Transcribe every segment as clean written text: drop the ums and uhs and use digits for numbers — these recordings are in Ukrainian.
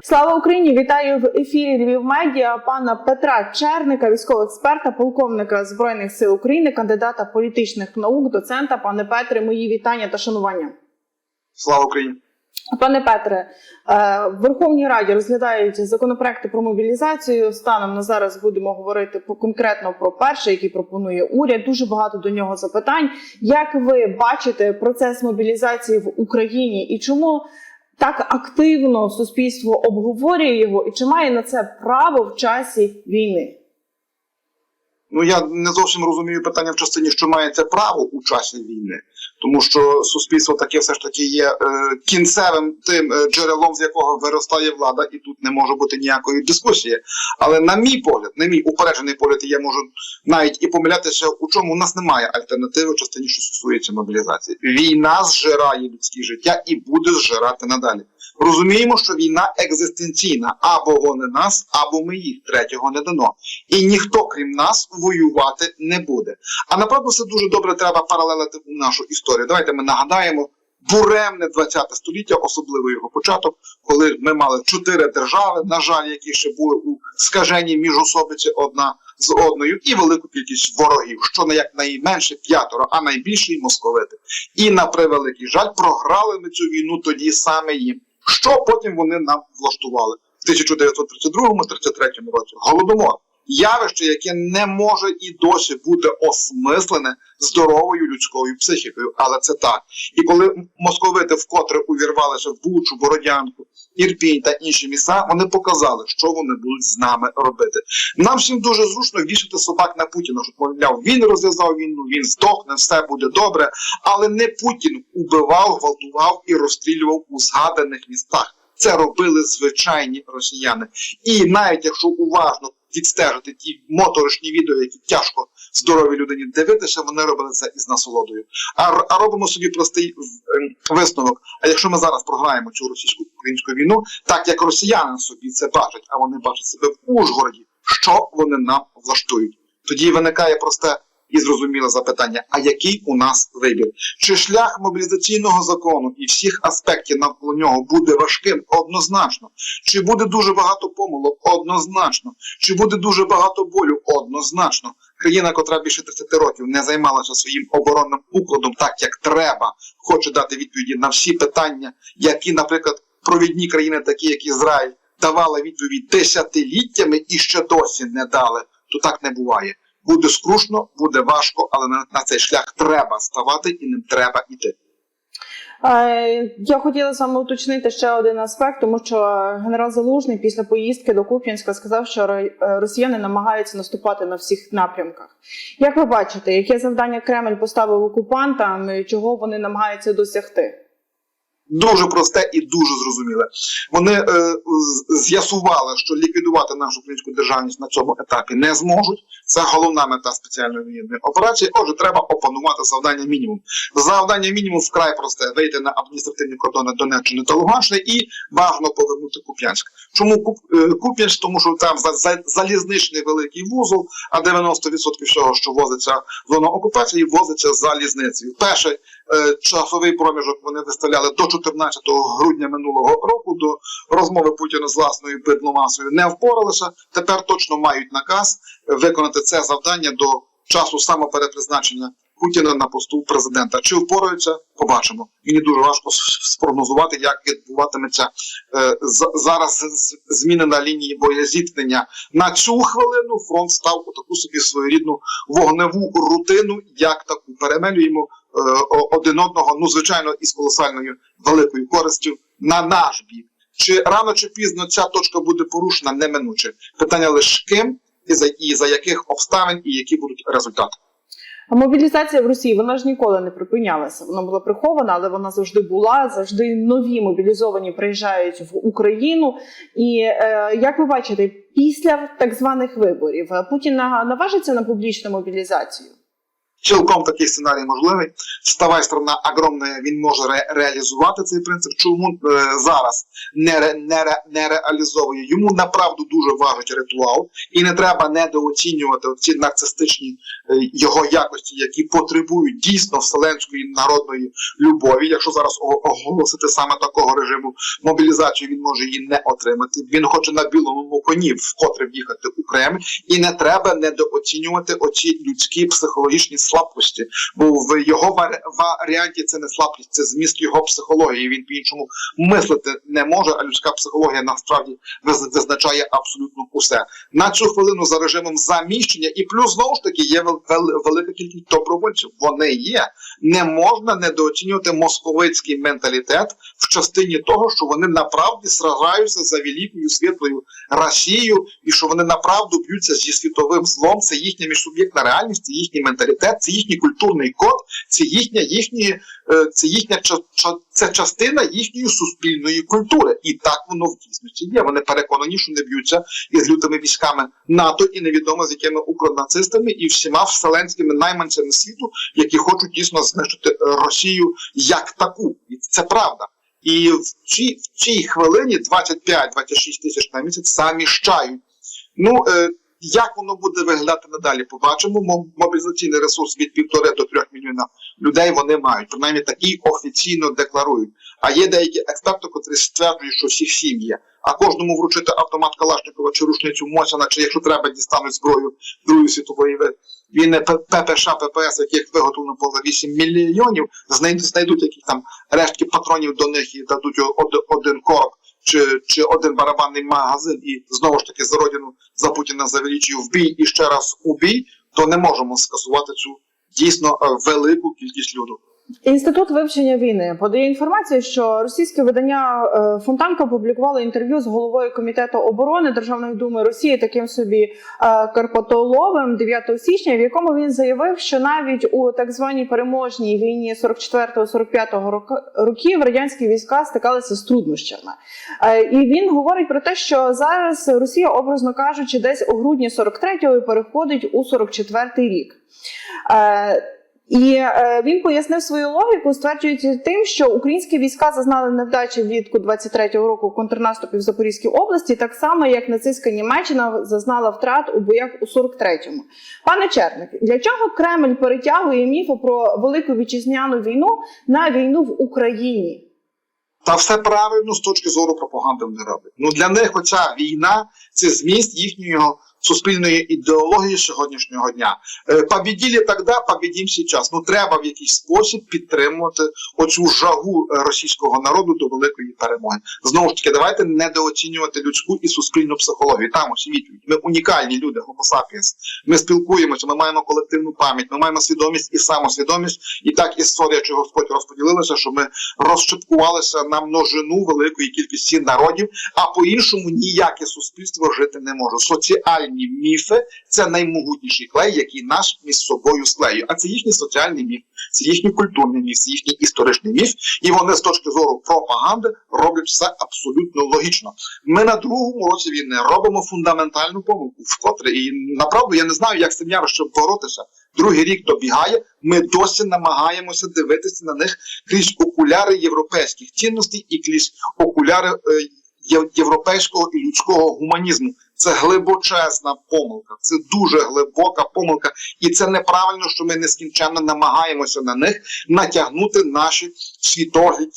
Слава Україні! Вітаю в ефірі Львів Медіа пана Петра Черника, військового експерта, полковника Збройних сил України, кандидата політичних наук, доцента. Пане Петре, мої вітання та шанування. Слава Україні! Пане Петре, в Верховній Раді розглядають законопроекти про мобілізацію. Станом на зараз будемо говорити конкретно про перший, який пропонує уряд. Дуже багато до нього запитань. Як ви бачите процес мобілізації в Україні і чому так активно суспільство обговорює його, і чи має на це право в часі війни? Я не зовсім розумію питання в частині, що має це право у часі війни. Тому що суспільство таке все ж таки є кінцевим тим джерелом, з якого виростає влада, і тут не може бути ніякої дискусії. Але на мій погляд, на мій упереджений погляд, я можу навіть і помилятися, у чому у нас немає альтернативи в частині, що стосується мобілізації. Війна зжирає людське життя і буде зжирати надалі. Розуміємо, що війна екзистенційна. Або вони нас, або ми їх. Третього не дано. І ніхто, крім нас, воювати не буде. А направду все дуже добре треба паралелити у нашу історію. Давайте ми нагадаємо буремне 20 століття, особливо його початок, коли ми мали 4 держави, на жаль, які ще були у скаженні міжособиці одна з одною, і велику кількість ворогів, що якнайменше 5, а найбільше й московити. І на превеликий жаль, програли ми цю війну тоді саме їм. Що потім вони нам влаштували в 1932-33 році? Голодомор. Явище, яке не може і досі бути осмислене здоровою людською психікою. Але це так. І коли московити вкотре увірвалися в Бучу, Бородянку, Ірпінь та інші міста, вони показали, що вони будуть з нами робити. Нам всім дуже зручно вішати собак на Путіна, що, мовляв, він розв'язав війну, він здохне, все буде добре. Але не Путін убивав, гвалтував і розстрілював у згаданих містах. Це робили звичайні росіяни. І навіть якщо уважно відстежити ті моторошні відео, які тяжко здоровій людині дивитися, вони робили це із насолодою. А робимо собі простий висновок. А якщо ми зараз програємо цю російсько-українську війну, так як росіяни собі це бачать, а вони бачать себе в Ужгороді, що вони нам влаштують? Тоді виникає просте і зрозуміле запитання, а який у нас вибір? Чи шлях мобілізаційного закону і всіх аспектів навколо нього буде важким? Однозначно. Чи буде дуже багато помилок? Однозначно. Чи буде дуже багато болю? Однозначно. Країна, котра більше 30 років не займалася своїм оборонним укладом так, як треба, хоче дати відповіді на всі питання, які, наприклад, провідні країни, такі як Ізраїль, давали відповідь десятиліттями і ще досі не дали, то так не буває. Буде скрушно, буде важко, але на цей шлях треба ставати і ним треба йти. Я хотіла з вами уточнити ще один аспект, тому що генерал Залужний після поїздки до Куп'янська сказав, що росіяни намагаються наступати на всіх напрямках. Як ви бачите, яке завдання Кремль поставив окупантам, чого вони намагаються досягти? Дуже просте і дуже зрозуміле. Вони з'ясували, що ліквідувати нашу українську державність на цьому етапі не зможуть. Це головна мета спеціальної воєнної операції. Отже, треба опанувати завдання мінімум. Завдання мінімум вкрай просте. Вийти на адміністративні кордони Донеччини та Луганщини і бажано повернути Куп'янськ. Чому Куп'янськ? Тому що там залізничний великий вузол, а 90% всього, що возиться в зону окупації, возиться залізницею. Перший часовий проміжок вони виставляли до 14 грудня минулого року, до розмови Путіна з власною бидломасою не впоралися. Тепер точно мають наказ виконати це завдання до часу самоперепризначення Путіна на посту президента. Чи впораються? Побачимо. Мені дуже важко спрогнозувати, як відбуватиметься зараз зміни на лінії боєзіткнення. На цю хвилину фронт став у таку собі своєрідну вогневу рутину, як таку. Перемелюємо один одного, звичайно, із колосальною великою користю на наш бік. Чи рано, чи пізно ця точка буде порушена, неминуче. Питання лише ким і за яких обставин, і які будуть результати. А мобілізація в Росії, вона ж ніколи не припинялася. Вона була прихована, але вона завжди була, завжди нові мобілізовані приїжджають в Україну. І, як ви бачите, після так званих виборів Путін наважиться на публічну мобілізацію? Цілком такий сценарій можливий. Вставай, страна огромна, він може реалізувати цей принцип. Чому зараз не реалізовує? Йому направду дуже важить ритуал, і не треба недооцінювати ці нарцистичні його якості, які потребують дійсно вселенської народної любові. Якщо зараз оголосити саме такого режиму мобілізацію, він може її не отримати. Він хоче на білому коні вкотре в'їхати у Кремль, і не треба недооцінювати оці людські психологічні слабкості, бо в його варіанті це не слабкість, це зміст його психології, він по-іншому мислити не може, а людська психологія насправді визначає абсолютно усе. На цю хвилину за режимом заміщення, і плюс, знову ж таки, є велика кількість добровольців, вони є. Не можна недооцінювати московицький менталітет в частині того, що вони направді сражаються за великою світлою Росією, і що вони направду б'ються зі світовим злом, це їхня міжсуб'єктна реальність, це їхній менталітет, це їхній культурний код, це частина їхньої суспільної культури. І так воно в дійсності є. Вони переконані, що не б'ються із лютими військами НАТО і невідомо з якими укронацистами і всіма вселенськими найманцями світу, які хочуть дійсно знищити Росію як таку. І це правда. І в цій хвилині 25-26 тисяч на місяць заміщають. Як воно буде виглядати надалі, побачимо. Мобілізаційний ресурс від 1,5 до 3 мільйона людей вони мають. Принаймні такий офіційно декларують. А є деякі експерти, котрі стверджують, що всім є. А кожному вручити автомат Калашникова чи рушницю Мосіна, чи якщо треба дістануть зброю Другої світової війни, ППШ, ППС, яких виготовлено поза 8 мільйонів, знайдуть якісь там рештки патронів до них і дадуть один короб чи один барабанний магазин, і знову ж таки за родину, за Путіна, за величію в бій і ще раз у бій, то не можемо скасувати цю дійсно велику кількість люду. Інститут вивчення війни подає інформацію, що російське видання Фонтанка опублікувало інтерв'ю з головою Комітету оборони Державної думи Росії, таким собі Карпатоловим, 9 січня, в якому він заявив, що навіть у так званій переможній війні 44-45 років радянські війська стикалися з труднощами. І він говорить про те, що зараз Росія, образно кажучи, десь у грудні 43-го переходить у 44-й рік. І він пояснив свою логіку, стверджуючи тим, що українські війська зазнали невдачі влітку 23-го року в контрнаступі в Запорізькій області, так само, як нацистська Німеччина зазнала втрат у боях у 43-му. Пане Черник, для чого Кремль перетягує міфи про Велику Вітчизняну війну на війну в Україні? Та все правильно з точки зору пропаганди вони роблять. Для них оця війна – це зміст їхньої суспільної ідеології сьогоднішнього дня. Побіділи тоді, побідім зараз. Треба в якийсь спосіб підтримувати оцю жагу російського народу до великої перемоги. Знову ж таки, давайте недооцінювати людську і суспільну психологію. Там усі відповідь. Ми унікальні люди, Homo sapiens. Ми спілкуємося, ми маємо колективну пам'ять, ми маємо свідомість і самосвідомість. І так історія, чи Господь розподілилася, що ми розчепкувалися на множину великої кількості народів, а по-іншому ніяке суспільство жити не може. Соціальні міфи – це наймогутніший клей, який наш між собою склеює. А це їхній соціальний міф, це їхній культурний міф, це їхній історичний міф. І вони з точки зору пропаганди роблять все абсолютно логічно. Ми на другому році війни робимо фундаментальну помилку, вкотре. І направду я не знаю, як з цим явищем боротися. Другий рік добігає, ми досі намагаємося дивитися на них крізь окуляри європейських цінностей і крізь окуляри європейського і людського гуманізму. Це глибочезна помилка, це дуже глибока помилка. І це неправильно, що ми нескінченно намагаємося на них натягнути наші світогляд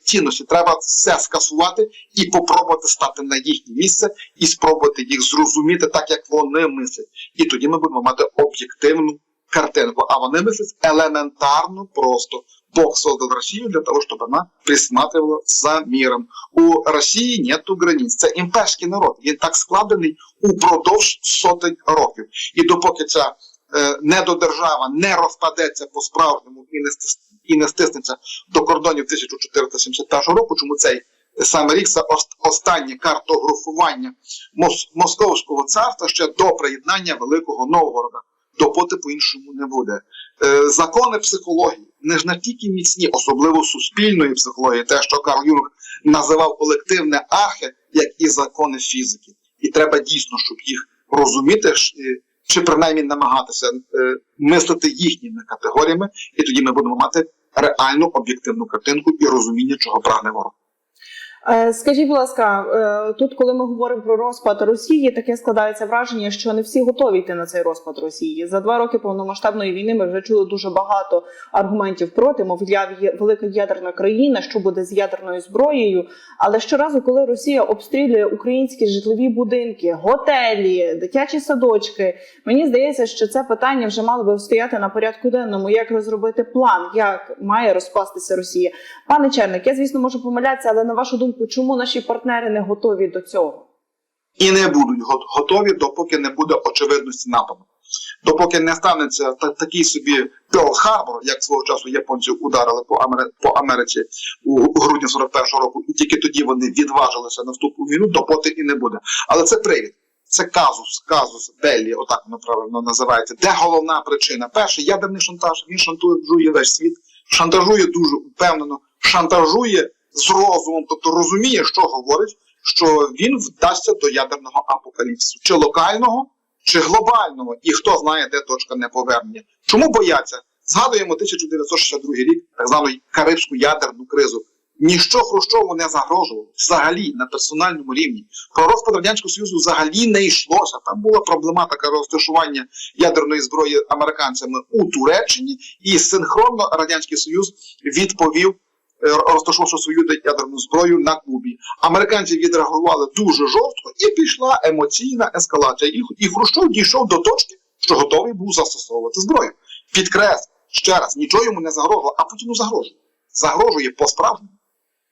цінності. Треба все скасувати і попробувати стати на їхнє місце і спробувати їх зрозуміти так, як вони мислять. І тоді ми будемо мати об'єктивну картинку. А вони мислять елементарно просто. Бог создал Россию для того, чтобы она присматривала за миром. У Росії нету границь. Це імперський народ. Він так складений упродовж сотень років. І допоки ця недодержава не розпадеться по-справжньому і не стиснеться до кордонів 1471 року, чому цей саме рік це останнє картографування Московського царства ще до приєднання Великого Новгорода. Допоки по-іншому не буде. Закони психології не тільки міцні, особливо суспільної психології, те, що Карл Юнг називав колективне архе, як і закони фізики. І треба дійсно, щоб їх розуміти чи принаймні намагатися мислити їхніми категоріями, і тоді ми будемо мати реальну об'єктивну картинку і розуміння, чого прагне ворог. Скажіть, будь ласка, тут, коли ми говоримо про розпад Росії, таке складається враження, що не всі готові йти на цей розпад Росії. За 2 роки повномасштабної війни ми вже чули дуже багато аргументів проти, мовляв, велика ядерна країна, що буде з ядерною зброєю. Але щоразу, коли Росія обстрілює українські житлові будинки, готелі, дитячі садочки, мені здається, що це питання вже мало би стояти на порядку денному, як розробити план, як має розпастися Росія. Пане Черник, я, звісно, можу помилятися, але на вашу думку, чому наші партнери не готові до цього? І не будуть готові, допоки не буде очевидності нападу. Допоки не станеться такий собі Перл-Харбор, як свого часу японці ударили по Америці у грудні 41-го року, і тільки тоді вони відважилися на вступ у війну, допоки і не буде. Але це привід. Це казус беллі, отак воно правильно називається. Де головна причина? Перше, ядерний шантаж. Він шантажує весь світ, шантажує дуже впевнено, шантажує з розумом, тобто розуміє, що говорить, що він вдасться до ядерного апокаліпсису. Чи локального, чи глобального. І хто знає, де точка неповернення. Чому бояться? Згадуємо 1962 рік, так звану Карибську ядерну кризу. Ніщо Хрущову не загрожувало. Взагалі, на персональному рівні. Про розпад Радянського Союзу взагалі не йшлося. Там була проблематика розташування ядерної зброї американцями у Туреччині. І синхронно Радянський Союз відповів, розташувавши свою ядерну зброю на Кубі. Американці відреагували дуже жорстко і пішла емоційна ескалація. І Хрущов дійшов до точки, що готовий був застосовувати зброю. Підкреслю, ще раз, нічого йому не загрожувало, а Путіну загрожує. Загрожує по-справжньому.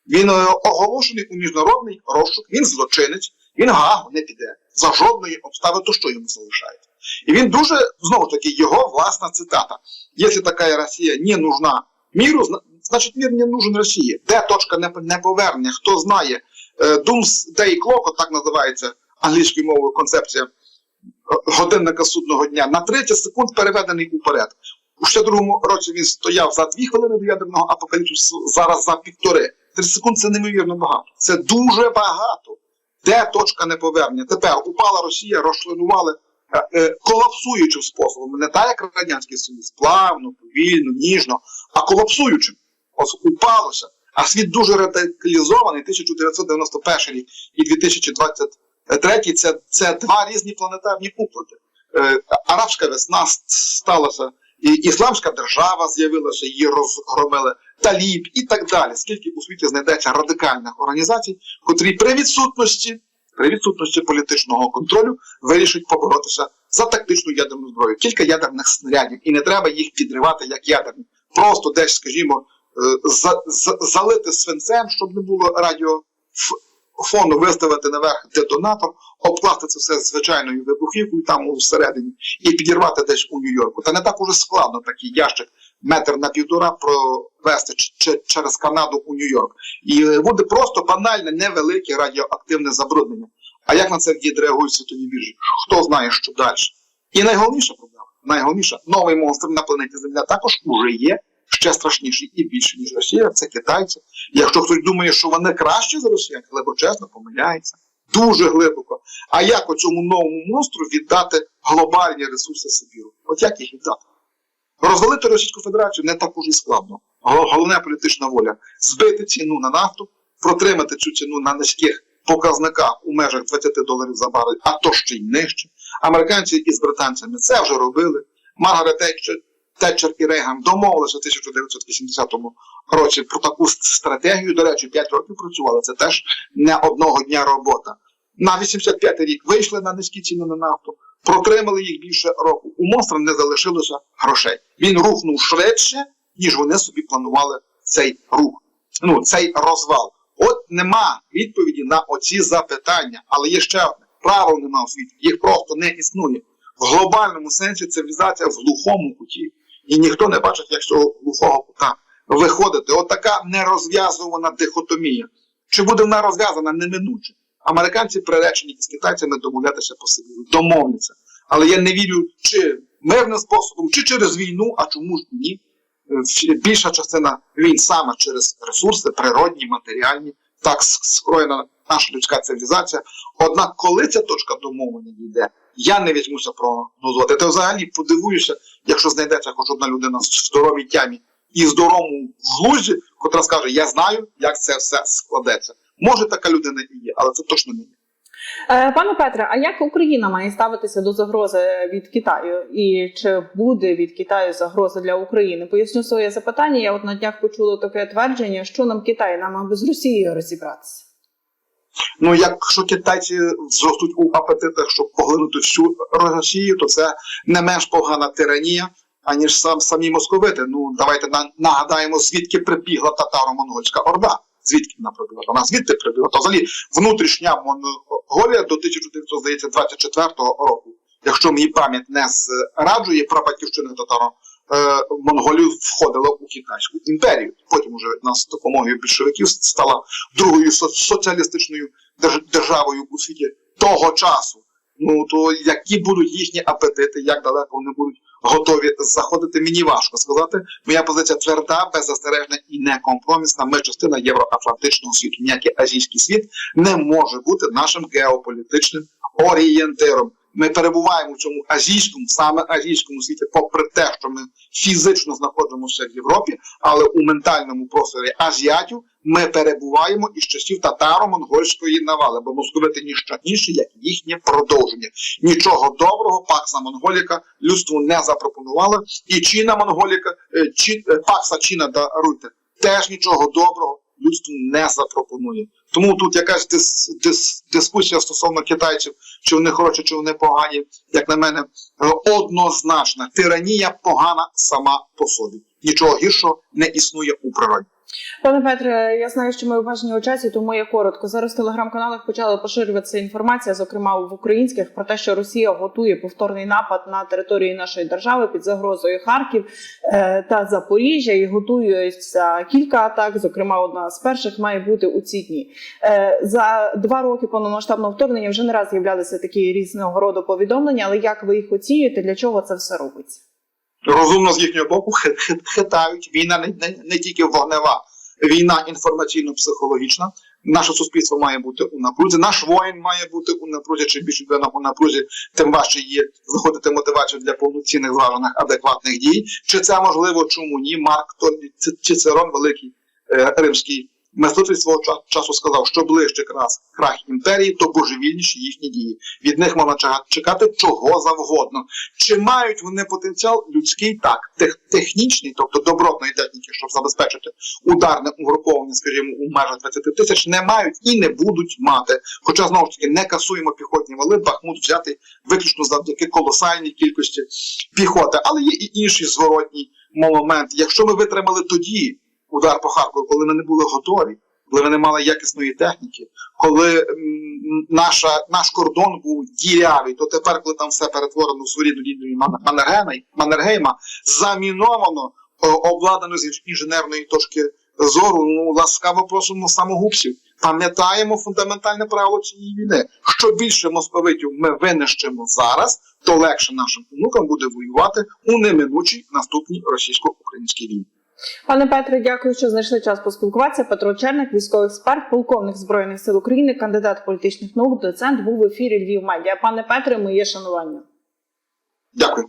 Він оголошений у міжнародний розшук, він злочинець, він в Гаагу не піде. За жодної обставини, то що йому залишається. І він дуже, знову ж таки, його власна цитата. «Якщо така Росія не нужна миру, значить мир не нужен Росії». Де точка неповернення? Хто знає? Doomsday Clock, так називається англійською мовою концепція годинника судного дня, на 30 секунд переведений уперед. У 62-му році він стояв за 2 хвилини до ядерного апокаліпсису, зараз за 1,5. 30 секунд – це неймовірно багато. Це дуже багато. Де точка неповернення? Тепер упала Росія, розчленували колапсуючим способом. Не так, як Радянський Союз, плавно, повільно, ніжно, а колапсуючим. Ось упалося. А світ дуже радикалізований. 1991 рік і 2023 – це 2 різні планетарні уплати. Арабська весна сталася, і Ісламська держава з'явилася, її розгромили, Таліб і так далі. Скільки у світі знайдеться радикальних організацій, котрі при відсутності політичного контролю вирішать поборотися за тактичну ядерну зброю. Кілька ядерних снарядів, і не треба їх підривати як ядерні. Просто десь, скажімо, залити свинцем, щоб не було радіофону, виставити наверх детонатор, обкласти це все звичайною вибухівкою там всередині і підірвати десь у Нью-Йорку. Та не так уже складно такий ящик 1,5 метра провести через Канаду у Нью-Йорк. І буде просто банальне, невелике радіоактивне забруднення. А як на це відреагують світові біржі? Хто знає, що далі? І найголовніша проблема, новий монстр на планеті Земля також уже є, ще страшніший і більший, ніж Росія, це китайці. Якщо хтось думає, що вони кращі за росіян, глибочесно помиляється. Дуже глибоко. А як цьому новому монстру віддати глобальні ресурси Сибіру? От як їх віддати? Розвалити Російську Федерацію не так уже і складно. Головне політична воля. Збити ціну на нафту, протримати цю ціну на низьких показниках у межах $20 за барель, а то ще й нижче. Американці із британцями це вже робили. Маргарет Тетчер і Рейган домовилися в 1980 році про таку стратегію. До речі, 5 років працювали. Це теж не одного дня робота. На 85-й рік вийшли на низькі ціни на нафту, протримали їх більше року. У монстра не залишилося грошей. Він рухнув швидше, ніж вони собі планували цей рух. Цей розвал. От нема відповіді на оці запитання. Але є ще одне. Правил нема у світі. Їх просто не існує. В глобальному сенсі цивілізація в глухому куті. І ніхто не бачить, як з цього глухого кута виходити. От така нерозв'язувана дихотомія. Чи буде вона розв'язана неминуче? Американці приречені із китайцями домовлятися по Сибіру. Домовляться. Але я не вірю, чи мирним способом, чи через війну, а чому ж ні. Більша частина війн саме через ресурси, природні, матеріальні. Так скроєна наша людська цивілізація. Однак, коли ця точка домовлення дійде, я не візьмуся прогнозувати. Та взагалі подивуюся, якщо знайдеться хоч одна людина в здоровій тямі і здоровому глузді, котра скаже, я знаю, як це все складеться. Може, така людина і є, але це точно не є. Пане Петре, а як Україна має ставитися до загрози від Китаю? І чи буде від Китаю загроза для України? Поясню своє запитання. Я от на днях почула таке твердження, що нам Китай, нам аби з Росією розібратися. Ну, якщо китайці зростуть у апетитах, щоб поглинути всю Росію, то це не менш погана тиранія, аніж самі московити. Ну, давайте нагадаємо, звідки прибігла татаро-монгольська орда. Звідки вона прибігла? Вона звідти прибігла? То взагалі внутрішня Монголія до 1924 року, якщо мені пам'ять не зраджує, прабатьківщина татаро-монголів входила у Китайську імперію. Потім уже з допомогою більшовиків стала другою соціалістичною державою у світі того часу. Ну, то які будуть їхні апетити, як далеко вони будуть готові заходити, мені важко сказати. Моя позиція тверда, беззастережна і некомпромісна. Ми частина євроатлантичного світу. Ніякий азійський світ не може бути нашим геополітичним орієнтиром. Ми перебуваємо в цьому азійському, саме азійському світі, попри те, що ми фізично знаходимося в Європі, але у ментальному просторі азіатів ми перебуваємо із часів татаро-монгольської навали, бо московити ніщо інше, як їхнє продовження. Нічого доброго Пакса Монголіка людству не запропонувала, і Чіна Монголіка, Пакса Чіна, даруйте, теж нічого доброго людству не запропонує. Тому тут якась дискусія стосовно китайців, чи вони хороші, чи вони погані, як на мене, однозначна. Тиранія погана сама по собі. Нічого гіршого не існує у природі. Пане Петре, я знаю, що ми обмежені у часі, тому я коротко. Зараз в телеграм-каналах почала поширюватися інформація, зокрема в українських, про те, що Росія готує повторний напад на території нашої держави під загрозою Харків та Запоріжжя, і готуються кілька атак, зокрема одна з перших має бути у ці дні. За 2 роки повномасштабного вторгнення вже не раз з'являлися такі різного роду повідомлення, але як ви їх оцінюєте, для чого це все робиться? Розумно з їхнього боку хитають. Війна не тільки вогнева, війна інформаційно-психологічна. Наше суспільство має бути у напрузі, наш воїн має бути у напрузі. Чим більше людина у напрузі, тим важче є знаходити мотивацію для повноцінних, зважених, адекватних дій. Чи це можливо, чому ні? Марк Цицерон, великий римський мислитель, свого часу сказав, що ближче крах імперії, то божевільніші їхні дії. Від них можна чекати чого завгодно. Чи мають вони потенціал людський? Так. Технічний, тобто добротної техніки, щоб забезпечити ударне угруповання, скажімо, у межах 20 тисяч, не мають і не будуть мати. Хоча, знову ж таки, не касуємо піхотні вали, Бахмут взяти виключно завдяки колосальній кількості піхоти. Але є і інший зворотній момент. Якщо ми витримали тоді удар по Харкову, коли ми не були готові, коли ми не мали якісної техніки, коли наш кордон був дірявий, то тепер, коли там все перетворено в своєрідну лінію Маннергейма, заміновано, обладнано з інженерної точки зору, ну, ласкаво просимо самогубців. Пам'ятаємо фундаментальне правило цієї війни. Що більше московитів ми винищимо зараз, то легше нашим онукам буде воювати у неминучій наступній російсько-українській війні. Пане Петре, дякую, що знайшли час поспілкуватися. Петро Черник, військовий експерт, полковник Збройних сил України, кандидат політичних наук, доцент, був в ефірі Львів Медіа. Пане Петре, моє шанування. Дякую.